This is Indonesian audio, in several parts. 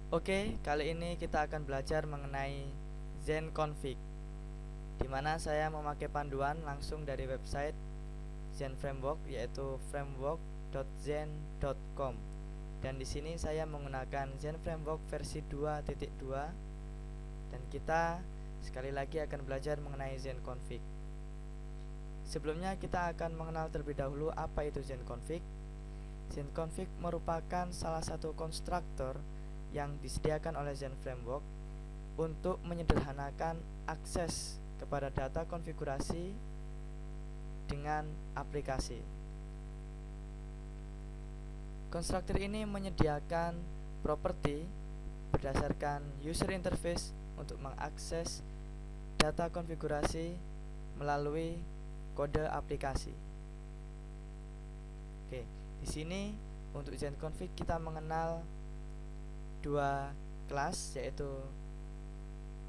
Oke, kali ini kita akan belajar mengenai ZenConfig, di mana saya memakai panduan langsung dari website Zen Framework, yaitu framework.zen.com. Dan di sini saya menggunakan Zen Framework versi 2.2, dan kita sekali lagi akan belajar mengenai ZenConfig. Sebelumnya kita akan mengenal terlebih dahulu apa itu ZenConfig. ZenConfig merupakan salah satu konstruktor yang disediakan oleh Zen Framework untuk menyederhanakan akses kepada data konfigurasi dengan aplikasi. Konstruktor ini menyediakan properti berdasarkan user interface untuk mengakses data konfigurasi melalui kode aplikasi. Oke, di sini untuk ZenConfig kita mengenal dua kelas, yaitu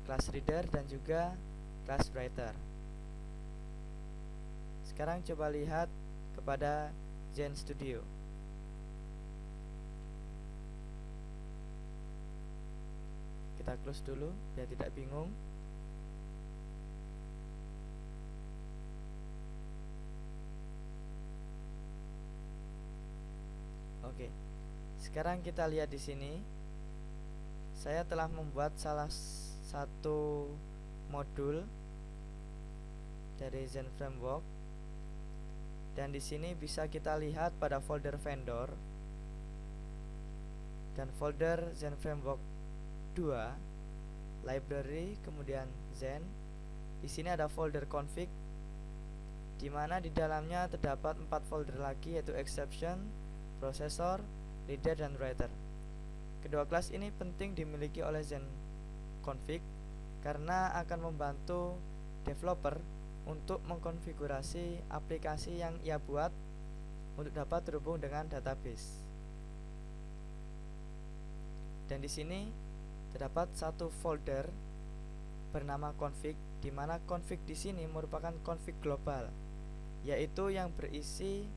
kelas reader dan juga kelas writer. Sekarang coba lihat kepada Zen Studio. Kita close dulu biar tidak bingung. Oke, sekarang kita lihat di sini. Saya telah membuat salah satu modul dari Zen Framework, dan di sini bisa kita lihat pada folder vendor dan folder Zen Framework 2, library, kemudian Zen. Di sini ada folder config, di mana di dalamnya terdapat 4 folder lagi, yaitu exception, processor, reader, dan writer. Kedua kelas ini penting dimiliki oleh ZenConfig karena akan membantu developer untuk mengkonfigurasi aplikasi yang ia buat untuk dapat terhubung dengan database. Dan di sini terdapat satu folder bernama config, di mana config di sini merupakan config global, yaitu yang berisi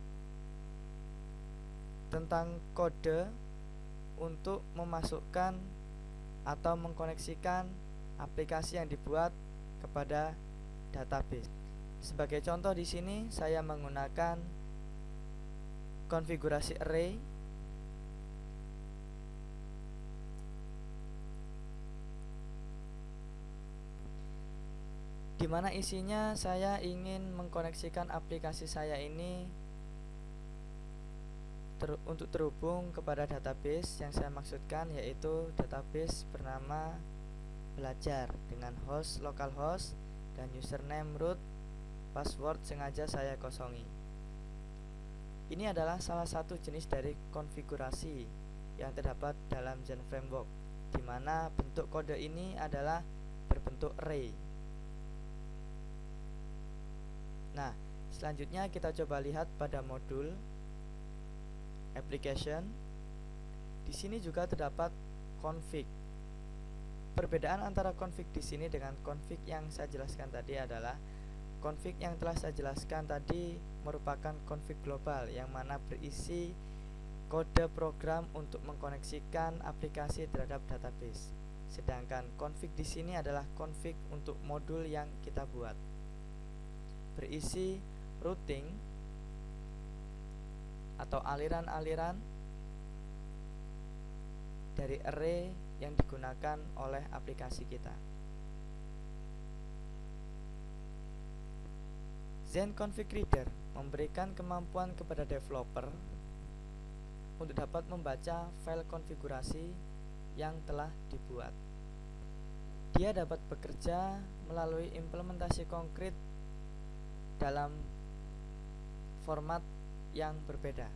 tentang kode untuk memasukkan atau mengkoneksikan aplikasi yang dibuat kepada database. Sebagai contoh di sini saya menggunakan konfigurasi array, di mana isinya saya ingin mengkoneksikan aplikasi saya ini untuk terhubung kepada database yang saya maksudkan, yaitu database bernama belajar dengan host localhost dan username root, password sengaja saya kosongi. Ini adalah salah satu jenis dari konfigurasi yang terdapat dalam Zen Framework, di mana bentuk kode ini adalah berbentuk array. Nah, selanjutnya kita coba lihat pada modul application. Di sini juga terdapat config. Perbedaan antara config di sini dengan config yang saya jelaskan tadi adalah config yang telah saya jelaskan tadi merupakan config global yang mana berisi kode program untuk mengkoneksikan aplikasi terhadap database. Sedangkan config di sini adalah config untuk modul yang kita buat. Berisi routing atau aliran-aliran dari array yang digunakan oleh aplikasi kita. ZenConfig Reader memberikan kemampuan kepada developer untuk dapat membaca file konfigurasi yang telah dibuat. Dia dapat bekerja melalui implementasi konkret dalam format yang berbeda.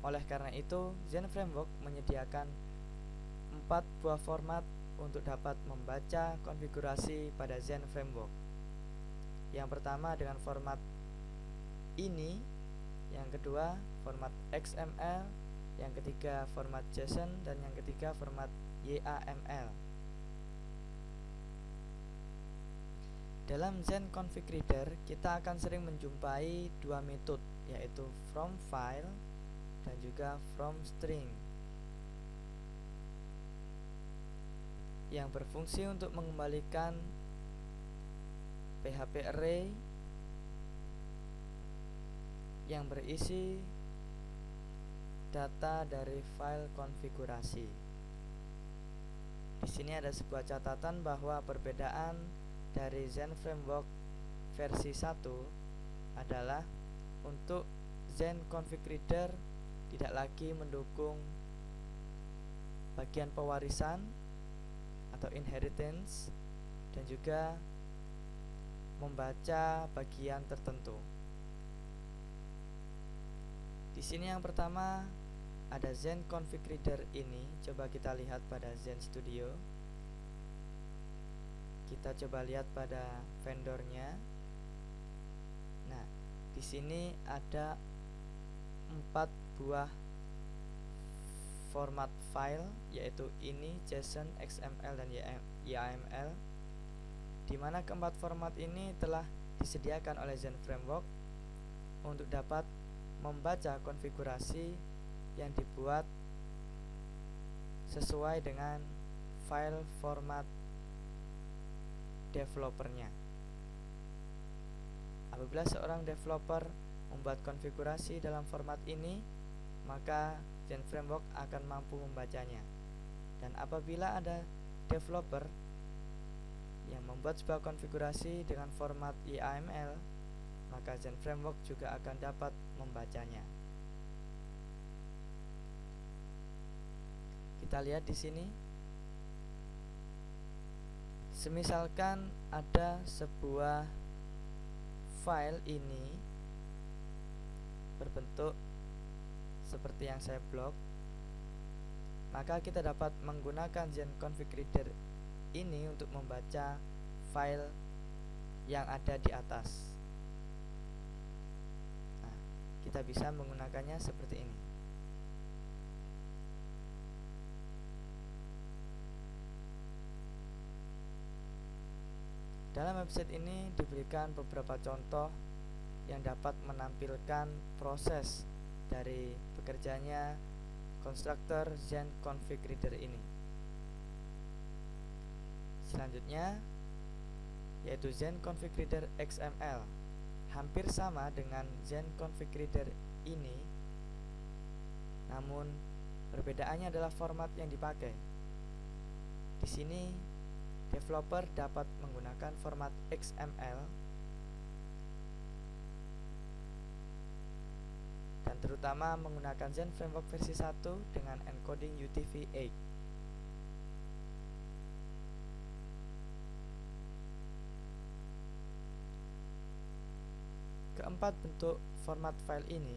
Oleh karena itu, Zen Framework menyediakan 4 buah format untuk dapat membaca konfigurasi pada Zen Framework. Yang pertama dengan format ini, yang kedua format XML, yang ketiga format JSON, dan yang ketiga format YAML. Dalam ZenConfig Reader, kita akan sering menjumpai dua metode, yaitu from file dan juga from string. yang berfungsi untuk mengembalikan PHP array yang berisi data dari file konfigurasi. Di sini ada sebuah catatan bahwa perbedaan dari Zen Framework versi 1 adalah untuk Zen Config Reader tidak lagi mendukung bagian pewarisan atau inheritance dan juga membaca bagian tertentu. Di sini yang pertama ada Zen Config Reader ini. Coba kita lihat pada Zen Studio. Kita coba lihat pada vendornya. Nah, di sini ada 4 buah format file, yaitu ini, JSON, XML, dan YAML, di mana keempat format ini telah disediakan oleh Zen Framework untuk dapat membaca konfigurasi yang dibuat sesuai dengan file format developernya. Apabila seorang developer membuat konfigurasi dalam format ini, maka Zen Framework akan mampu membacanya. Dan apabila ada developer yang membuat sebuah konfigurasi dengan format YAML, maka Zen Framework juga akan dapat membacanya. Kita lihat di sini. Semisalkan ada sebuah file ini berbentuk seperti yang saya blok, maka kita dapat menggunakan Zen Config Reader ini untuk membaca file yang ada di atas. Nah, kita bisa menggunakannya seperti ini. Dalam website ini diberikan beberapa contoh yang dapat menampilkan proses dari bekerjanya konstruktor Zen Config Reader ini. Selanjutnya yaitu Zen Config Reader XML, hampir sama dengan Zen Config Reader ini, namun perbedaannya adalah format yang dipakai. Di sini developer dapat menggunakan format XML dan terutama menggunakan Zen Framework versi 1 dengan encoding UTF-8. Keempat bentuk format file ini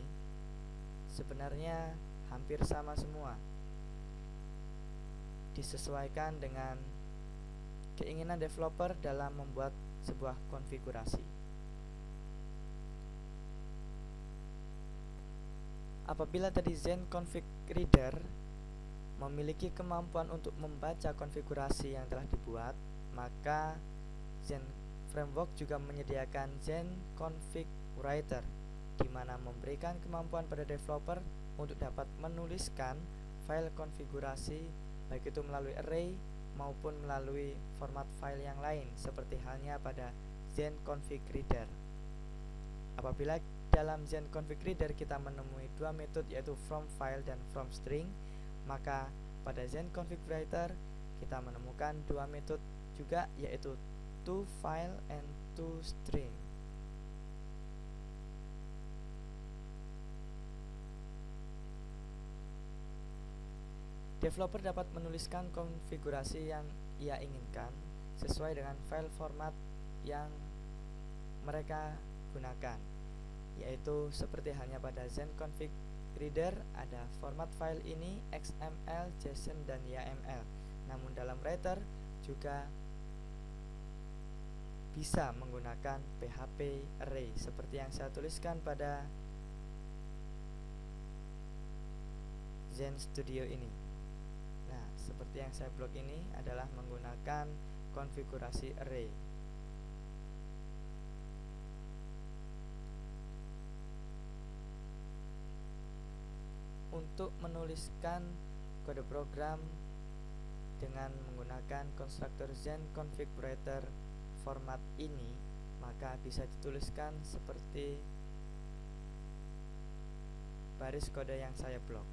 sebenarnya hampir sama semua, disesuaikan dengan keinginan developer dalam membuat sebuah konfigurasi. Apabila tadi Zen Config Reader memiliki kemampuan untuk membaca konfigurasi yang telah dibuat, maka Zen Framework juga menyediakan Zen Config Writer, di mana memberikan kemampuan pada developer untuk dapat menuliskan file konfigurasi, baik itu melalui array maupun melalui format file yang lain, seperti halnya pada Zen Config Reader. Apabila dalam Zen Config Reader kita menemui dua metode, yaitu from file dan from string, maka pada Zen Config Writer kita menemukan dua metode juga, yaitu to file and to string. Developer dapat menuliskan konfigurasi yang ia inginkan sesuai dengan file format yang mereka gunakan, yaitu seperti halnya pada Zen Config Reader ada format file ini XML, JSON, dan YAML. Namun dalam Writer juga bisa menggunakan PHP array seperti yang saya tuliskan pada Zen Studio ini. Nah, seperti yang saya blok ini adalah menggunakan konfigurasi array. Untuk menuliskan kode program dengan menggunakan konstruktor Zen configurator format ini, maka bisa dituliskan seperti baris kode yang saya blok.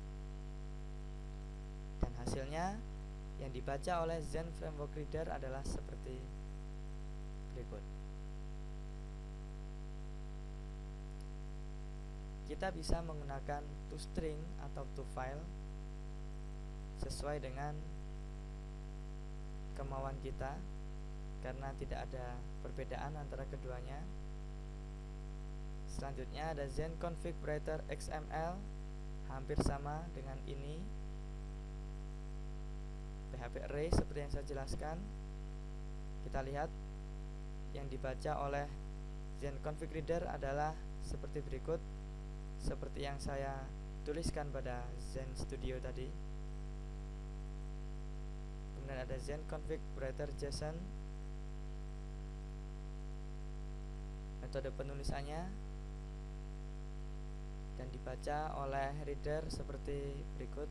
Dan hasilnya yang dibaca oleh Zen Framework Reader adalah seperti berikut. Kita bisa menggunakan toString atau toFile sesuai dengan kemauan kita, karena tidak ada perbedaan antara keduanya. Selanjutnya ada Zen Configurator XML, hampir sama dengan ini, PHP Array seperti yang saya jelaskan. Kita lihat yang dibaca oleh Zen Config Reader adalah seperti berikut, seperti yang saya tuliskan pada Zen Studio tadi. Kemudian ada Zen Configurator JSON, metode penulisannya, dan dibaca oleh reader seperti berikut.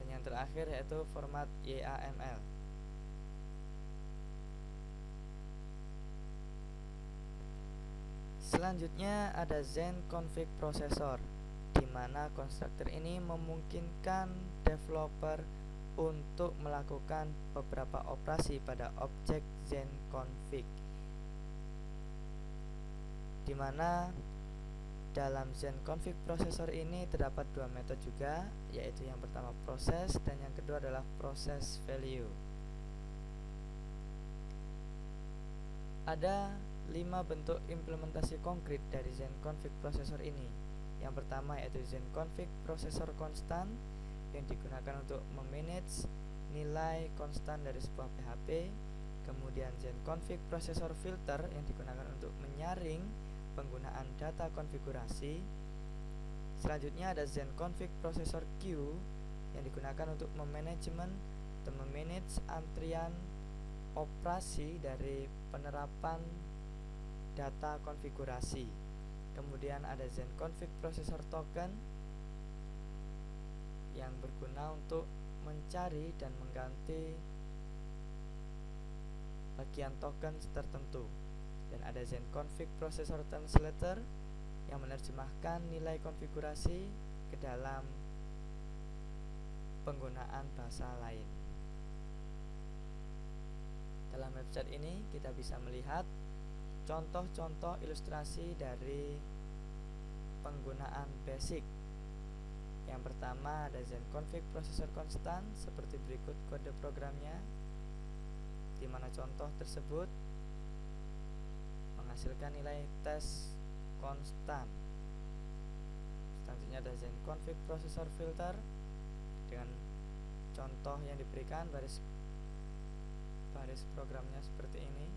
Dan yang terakhir yaitu format YAML. Selanjutnya ada Zen Config Processor, di mana konstruktor ini memungkinkan developer untuk melakukan beberapa operasi pada objek Zen Config, di mana dalam Zen Config Processor ini terdapat dua metode juga, yaitu yang pertama proses dan yang kedua adalah process value. Ada 5 bentuk implementasi konkret dari Zen Config Processor ini. Yang pertama yaitu Zen Config Processor Constant, yang digunakan untuk memanage nilai konstan dari sebuah PHP. Kemudian Zen Config Processor Filter, yang digunakan untuk menyaring penggunaan data konfigurasi. Selanjutnya ada Zen Config Processor Queue, yang digunakan untuk memanajemen atau memanage antrian operasi dari penerapan data konfigurasi. Kemudian ada Zen Config Processor Token, yang berguna untuk mencari dan mengganti bagian token tertentu. Dan ada Zen Config Processor Translator, yang menerjemahkan nilai konfigurasi ke dalam penggunaan bahasa lain. Dalam website ini kita bisa melihat contoh-contoh ilustrasi dari penggunaan basic. Yang pertama ada Zen Config Processor Constant, seperti berikut kode programnya, di mana contoh tersebut menghasilkan nilai tes konstan. Selanjutnya ada Zen Config Processor Filter, dengan contoh yang diberikan baris programnya seperti ini.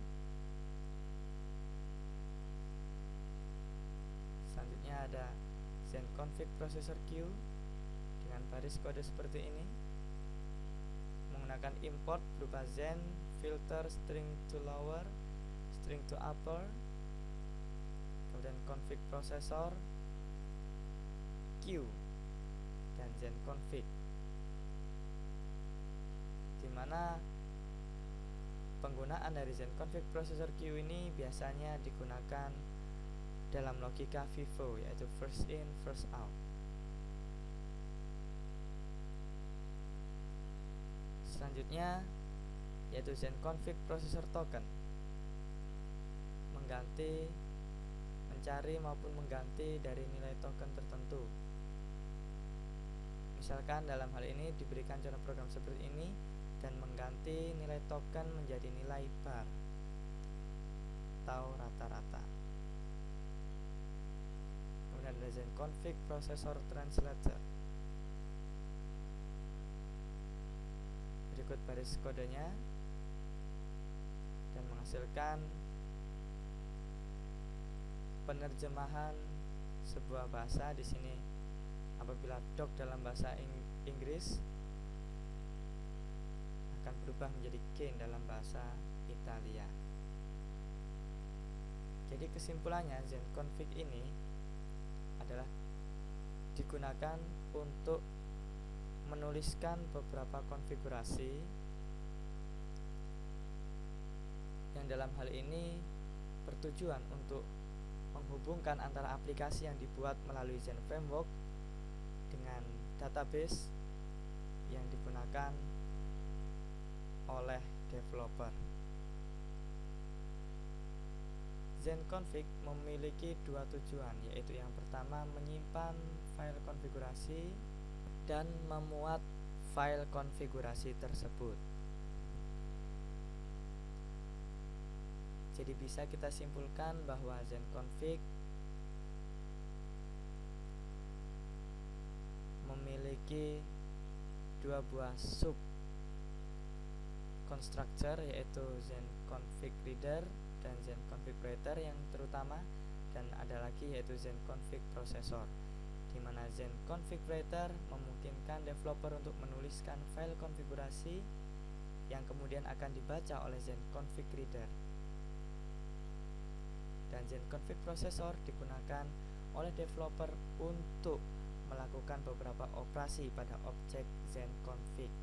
Selanjutnya ada Zen Config Processor Queue, dengan baris kode seperti ini, menggunakan import berupa Zen filter string to lower, string to upper, kemudian config processor queue dan Zen config, di mana penggunaan dari Zen Config Processor Queue ini biasanya digunakan dalam logika FIFO, yaitu first in, first out. Selanjutnya yaitu Zen Config Processor Token, mencari maupun mengganti dari nilai token tertentu. Misalkan dalam hal ini diberikan contoh program seperti ini, dan mengganti nilai token menjadi nilai bar atau rata-rata. Kemudian ada Zen Config Processor Translator. Berikut baris kodenya, dan menghasilkan penerjemahan sebuah bahasa. Di sini apabila doc dalam bahasa Inggris akan berubah menjadi gain dalam bahasa Italia. Jadi kesimpulannya, Zen Config ini adalah digunakan untuk menuliskan beberapa konfigurasi yang dalam hal ini bertujuan untuk menghubungkan antara aplikasi yang dibuat melalui Zen Framework dengan database yang digunakan oleh developer. ZenConfig memiliki dua tujuan, yaitu yang pertama menyimpan file konfigurasi dan memuat file konfigurasi tersebut. Jadi bisa kita simpulkan bahwa ZenConfig memiliki dua buah sub constructor, yaitu ZenConfig Reader dan ZenConfig Writer yang terutama, dan ada lagi yaitu ZenConfig Processor, di mana ZenConfig Writer memungkinkan developer untuk menuliskan file konfigurasi yang kemudian akan dibaca oleh ZenConfig Reader, dan ZenConfig Processor digunakan oleh developer untuk melakukan beberapa operasi pada objek ZenConfig.